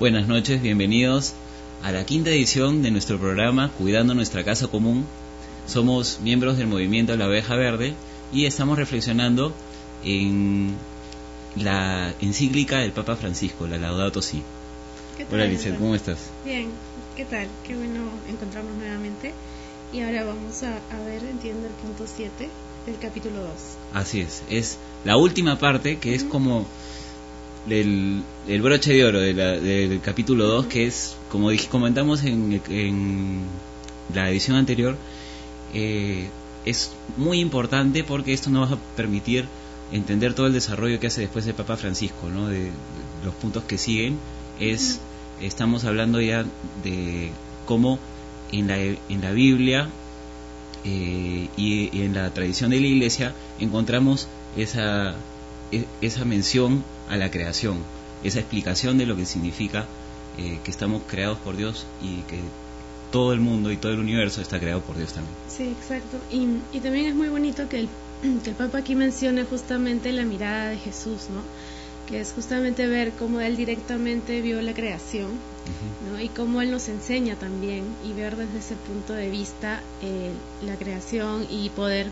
Buenas noches, bienvenidos a la quinta edición de nuestro programa Cuidando Nuestra Casa Común. Somos miembros del movimiento La Oveja Verde y estamos reflexionando en la encíclica del Papa Francisco, la Laudato Si. Hola Lizeth, ¿cómo estás? Bien, ¿qué tal? Qué bueno encontrarnos nuevamente. Y ahora vamos a ver, entiendo, el punto 7 del capítulo 2. Así es la última parte que es como el broche de oro del capítulo 2, que es, como comentamos en la edición anterior, es muy importante porque esto nos va a permitir entender todo el desarrollo que hace después el Papa Francisco, ¿no? De los puntos que siguen. Estamos hablando ya de cómo en la Biblia y en la tradición de la Iglesia encontramos esa mención a la creación, esa explicación de lo que significa que estamos creados por Dios y que todo el mundo y todo el universo está creado por Dios también. Sí, exacto. Y también es muy bonito que el Papa aquí mencione justamente la mirada de Jesús, ¿no? Que es justamente ver cómo Él directamente vio la creación, ¿no? Y cómo Él nos enseña también, y ver desde ese punto de vista la creación y poder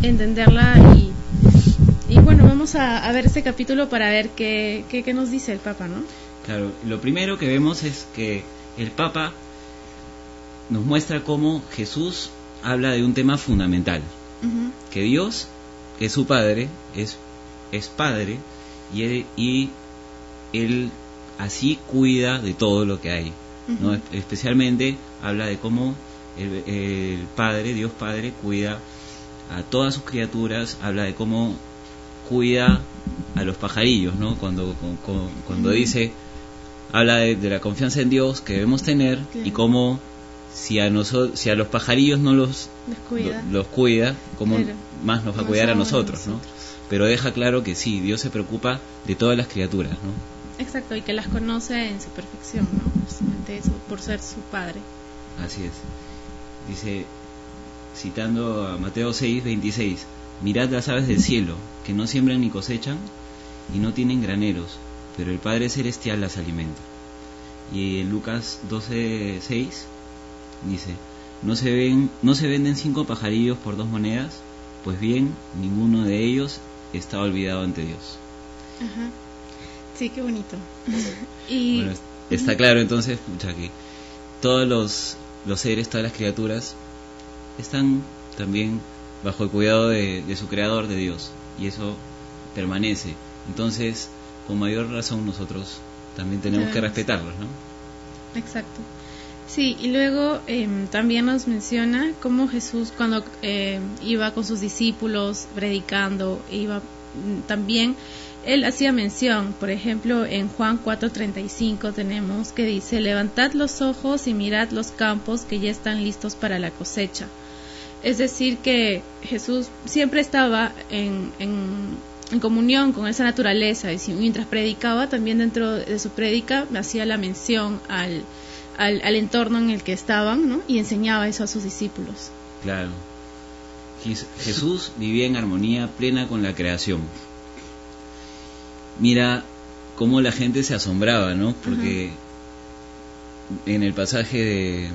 entenderla. Y bueno, vamos a ver ese capítulo para ver qué nos dice el Papa, ¿no? Claro, lo primero que vemos es que el Papa nos muestra cómo Jesús habla de un tema fundamental, que Dios, que es su Padre, es Padre, y Él así cuida de todo lo que hay, ¿no? Especialmente habla de cómo el Padre, Dios Padre, cuida a todas sus criaturas, habla de cómo cuida a los pajarillos, ¿no? Cuando dice, habla de la confianza en Dios que debemos tener, claro. Y cómo si a los pajarillos no los cuida, cómo claro. Más nos va a cuidar a nosotros, ¿no? Pero deja claro que sí, Dios se preocupa de todas las criaturas, ¿no? Exacto, y que las conoce en su perfección, ¿no? Justamente eso, por ser su Padre. Así es. Dice, citando a Mateo 6:26, mirad las aves del cielo, que no siembran ni cosechan, y no tienen graneros, pero el Padre Celestial las alimenta. Y en Lucas 12:6 dice, ¿no se venden 5 pajarillos por 2 monedas? Pues bien, ninguno de ellos está olvidado ante Dios. Ajá. Sí, qué bonito. Y bueno, está claro entonces, que todos los seres, todas las criaturas están también bajo el cuidado de su creador, de Dios, y eso permanece. Entonces, con mayor razón nosotros también tenemos que respetarlos, ¿no? Exacto. Sí, y luego también nos menciona cómo Jesús, cuando iba con sus discípulos predicando, también Él hacía mención, por ejemplo, en Juan 4:35 tenemos que dice, levantad los ojos y mirad los campos que ya están listos para la cosecha. Es decir, que Jesús siempre estaba en comunión con esa naturaleza, y mientras predicaba, también dentro de su prédica hacía la mención al entorno en el que estaban, ¿no? Y enseñaba eso a sus discípulos. Claro. Jesús vivía en armonía plena con la creación. Mira cómo la gente se asombraba, ¿no? Porque en el pasaje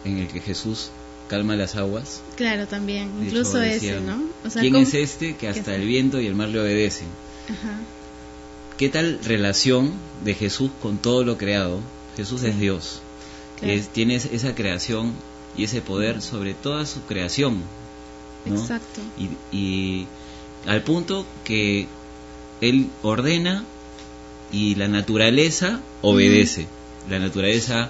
en el que Jesús calma las aguas. Claro, también, incluso decían, ese, ¿no? O sea, ¿quién es este que hasta el viento y el mar le obedecen? Ajá. ¿Qué tal relación de Jesús con todo lo creado? Jesús es Dios, claro. Tiene esa creación y ese poder sobre toda su creación, ¿no? Exacto. Y al punto que Él ordena y la naturaleza obedece, la naturaleza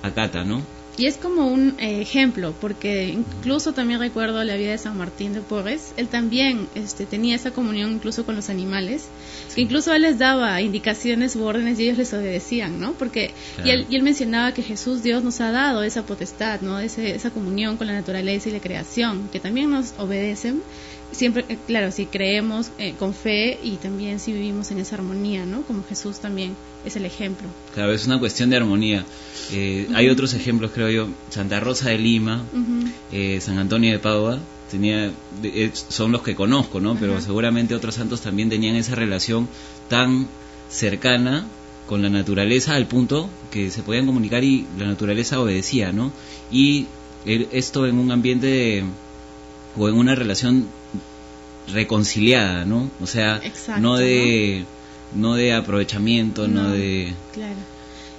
acata, ¿no? Y es como un ejemplo, porque incluso también recuerdo la vida de San Martín de Porres. Él también tenía esa comunión incluso con los animales, sí. Que incluso él les daba indicaciones u órdenes y ellos les obedecían, ¿no? Porque claro. y él mencionaba que Jesús, Dios, nos ha dado esa potestad, ¿no? Esa comunión con la naturaleza y la creación, que también nos obedecen. Siempre, claro, si creemos con fe y también si vivimos en esa armonía, ¿no? Como Jesús también es el ejemplo. Claro, es una cuestión de armonía. Hay otros ejemplos, creo yo. Santa Rosa de Lima, San Antonio de Padua, son los que conozco, ¿no? Pero seguramente otros santos también tenían esa relación tan cercana con la naturaleza al punto que se podían comunicar y la naturaleza obedecía, ¿no? Y esto en un ambiente o en una relación reconciliada, ¿no? O sea, exacto, no de aprovechamiento, no de... Claro.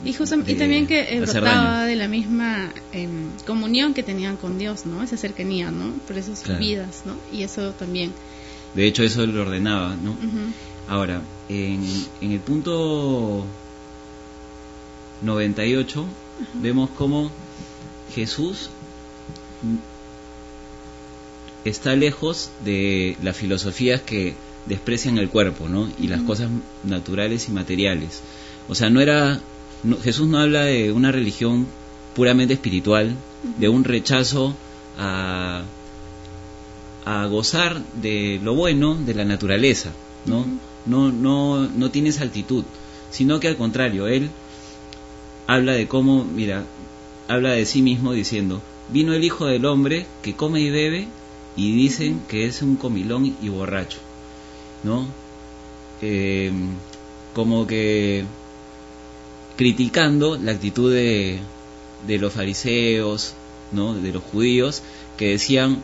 Y también que brotaba de la misma comunión que tenían con Dios, ¿no? Esa cercanía, ¿no? Por eso sus vidas, ¿no? Y eso también. De hecho, eso lo ordenaba, ¿no? Uh-huh. Ahora, en el punto 98, uh-huh, vemos cómo Jesús está lejos de las filosofías que desprecian el cuerpo, ¿no? Y las cosas naturales y materiales. O sea, Jesús no habla de una religión puramente espiritual, de un rechazo a gozar de lo bueno de la naturaleza, ¿no? No tiene esa altitud, sino que al contrario, él habla de cómo, habla de sí mismo diciendo: vino el Hijo del Hombre que come y bebe y dicen que es un comilón y borracho, ¿no? Como que criticando la actitud de los fariseos, ¿no? De los judíos, que decían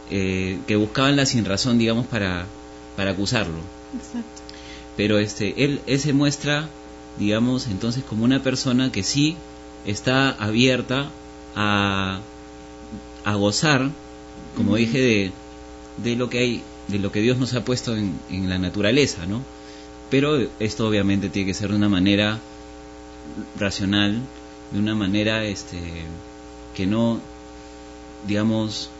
que buscaban la sinrazón, digamos, para acusarlo. Exacto. Pero él se muestra, digamos, entonces como una persona que sí está abierta a gozar, como dije, de lo que hay, de lo que Dios nos ha puesto en la naturaleza, ¿no? Pero esto obviamente tiene que ser de una manera racional, de una manera que no, digamos,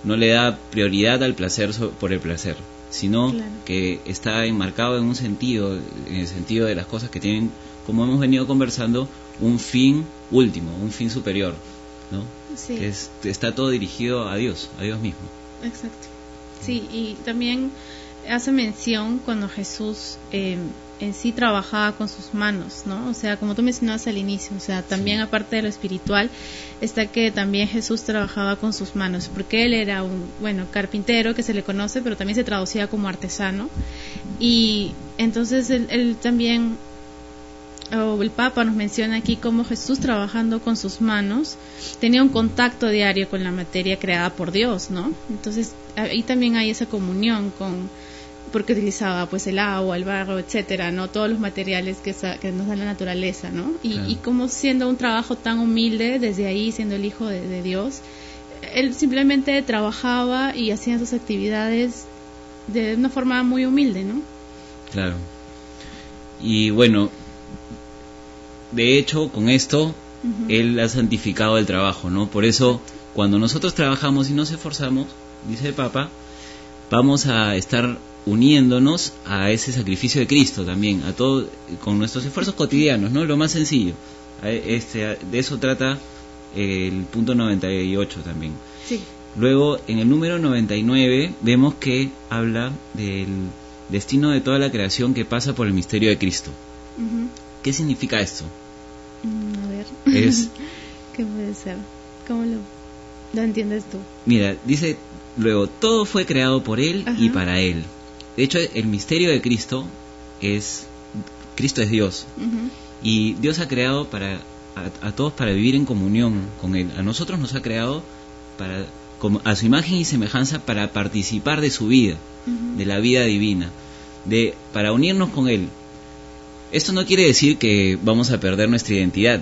no le da prioridad al placer por el placer, sino que está enmarcado en el sentido de las cosas que tienen, como hemos venido conversando, un fin último, un fin superior, ¿no? Sí. Que está todo dirigido a Dios mismo. Exacto. Sí, y también hace mención cuando Jesús en sí trabajaba con sus manos, ¿no? O sea, como tú mencionabas al inicio, o sea, también aparte de lo espiritual, está que también Jesús trabajaba con sus manos, porque él era un, carpintero, que se le conoce, pero también se traducía como artesano, y entonces él también, el Papa nos menciona aquí cómo Jesús, trabajando con sus manos, tenía un contacto diario con la materia creada por Dios, ¿no? Entonces ahí también hay esa comunión porque utilizaba pues el agua, el barro, etcétera, ¿no? Todos los materiales que nos da la naturaleza, ¿no? Y como siendo un trabajo tan humilde, desde ahí siendo el Hijo de Dios, él simplemente trabajaba y hacía sus actividades de una forma muy humilde, ¿no? Claro. Y bueno, de hecho, con esto, él ha santificado el trabajo, ¿no? Por eso, cuando nosotros trabajamos y nos esforzamos, dice el Papa, vamos a estar uniéndonos a ese sacrificio de Cristo también, a todo, con nuestros esfuerzos cotidianos, ¿no? Lo más sencillo. De eso trata el punto 98 también. Sí. Luego, en el número 99, vemos que habla del destino de toda la creación que pasa por el misterio de Cristo. ¿Qué significa esto? A ver. ¿Qué puede ser? ¿Cómo lo entiendes tú? Mira, dice luego, todo fue creado por Él y para Él. De hecho, el misterio de Cristo es Dios. Y Dios ha creado a todos para vivir en comunión con Él. A nosotros nos ha creado a su imagen y semejanza para participar de su vida, de la vida divina, para unirnos con Él. Esto no quiere decir que vamos a perder nuestra identidad.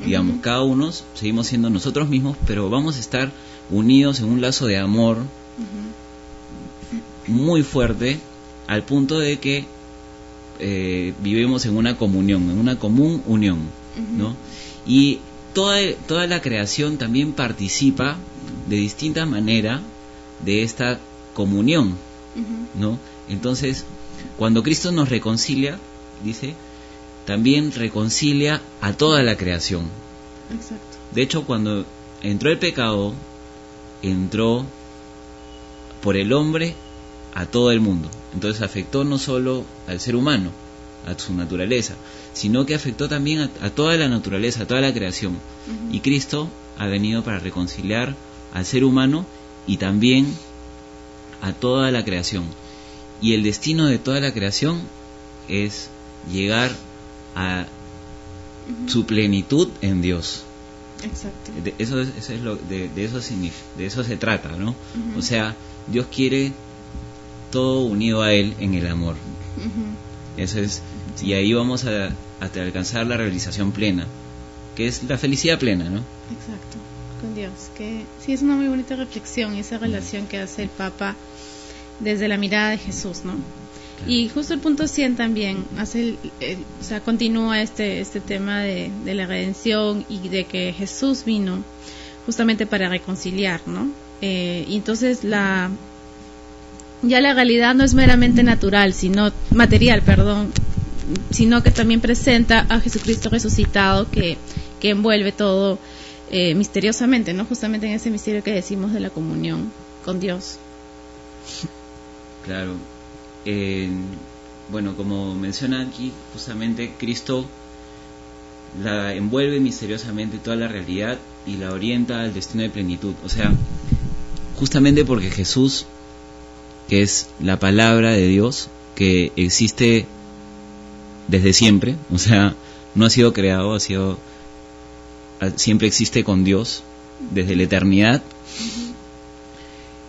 Digamos, cada uno seguimos siendo nosotros mismos, pero vamos a estar unidos en un lazo de amor muy fuerte, al punto de que vivimos en una comunión, en una común unión, ¿no? Y toda la creación también participa de distinta manera de esta comunión, ¿no? Entonces, cuando Cristo nos reconcilia, dice, también reconcilia a toda la creación. Exacto. De hecho, cuando entró el pecado, entró por el hombre a todo el mundo. Entonces afectó no solo al ser humano, a su naturaleza, sino que afectó también a toda la naturaleza, a toda la creación. Y Cristo ha venido para reconciliar al ser humano y también a toda la creación. Y el destino de toda la creación es llegar a su plenitud en Dios. Exacto. De eso se trata, ¿no? O sea, Dios quiere todo unido a Él en el amor. Eso es, y ahí vamos a alcanzar la realización plena, que es la felicidad plena, ¿no? Exacto, con Dios. Que sí, es una muy bonita reflexión, esa relación que hace el Papa desde la mirada de Jesús, ¿no? Y justo el punto 100 también hace o sea, continúa este tema de la redención y de que Jesús vino justamente para reconciliar, ¿no? Y entonces ya la realidad no es meramente natural, sino material, sino que también presenta a Jesucristo resucitado que envuelve todo misteriosamente, ¿no? Justamente en ese misterio que decimos de la comunión con Dios. Claro. Bueno, como menciona aquí, justamente Cristo la envuelve misteriosamente toda la realidad y la orienta al destino de plenitud. O sea, justamente porque Jesús, que es la palabra de Dios, que existe desde siempre, o sea, no ha sido creado, siempre existe con Dios desde la eternidad.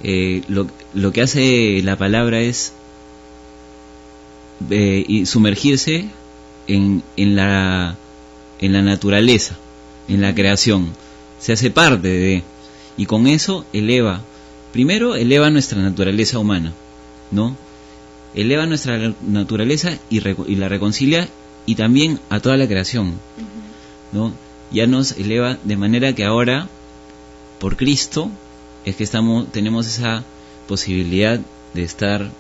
Lo que hace la palabra es y sumergirse en la naturaleza, en la creación, se hace parte de, y con eso eleva nuestra naturaleza humana, ¿no? Eleva nuestra naturaleza y la reconcilia, y también a toda la creación, ¿no? Ya nos eleva de manera que ahora, por Cristo, es que tenemos esa posibilidad de estar,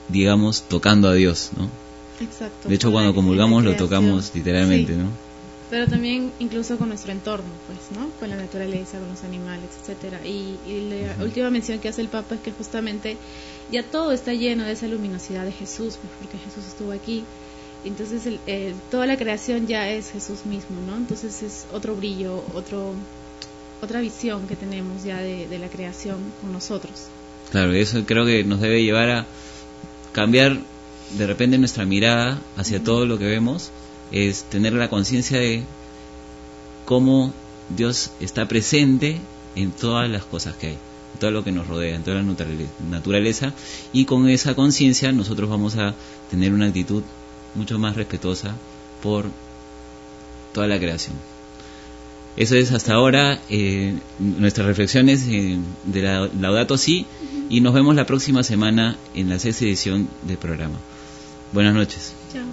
digamos, tocando a Dios, ¿no? Exacto. De hecho, cuando comulgamos lo tocamos literalmente, sí, ¿no? Pero también incluso con nuestro entorno, pues, ¿no? Con la naturaleza, con los animales, etcétera. Y la última mención que hace el Papa es que justamente ya todo está lleno de esa luminosidad de Jesús, pues, porque Jesús estuvo aquí. Entonces toda la creación ya es Jesús mismo, ¿no? Entonces es otro brillo, otra visión que tenemos ya de la creación con nosotros. Claro, eso creo que nos debe llevar a cambiar de repente nuestra mirada hacia todo lo que vemos, es tener la conciencia de cómo Dios está presente en todas las cosas que hay, en todo lo que nos rodea, en toda la naturaleza, y con esa conciencia nosotros vamos a tener una actitud mucho más respetuosa por toda la creación. Eso es hasta ahora nuestras reflexiones de la Laudato Si, y nos vemos la próxima semana en la 6ª edición del programa. Buenas noches. Chao.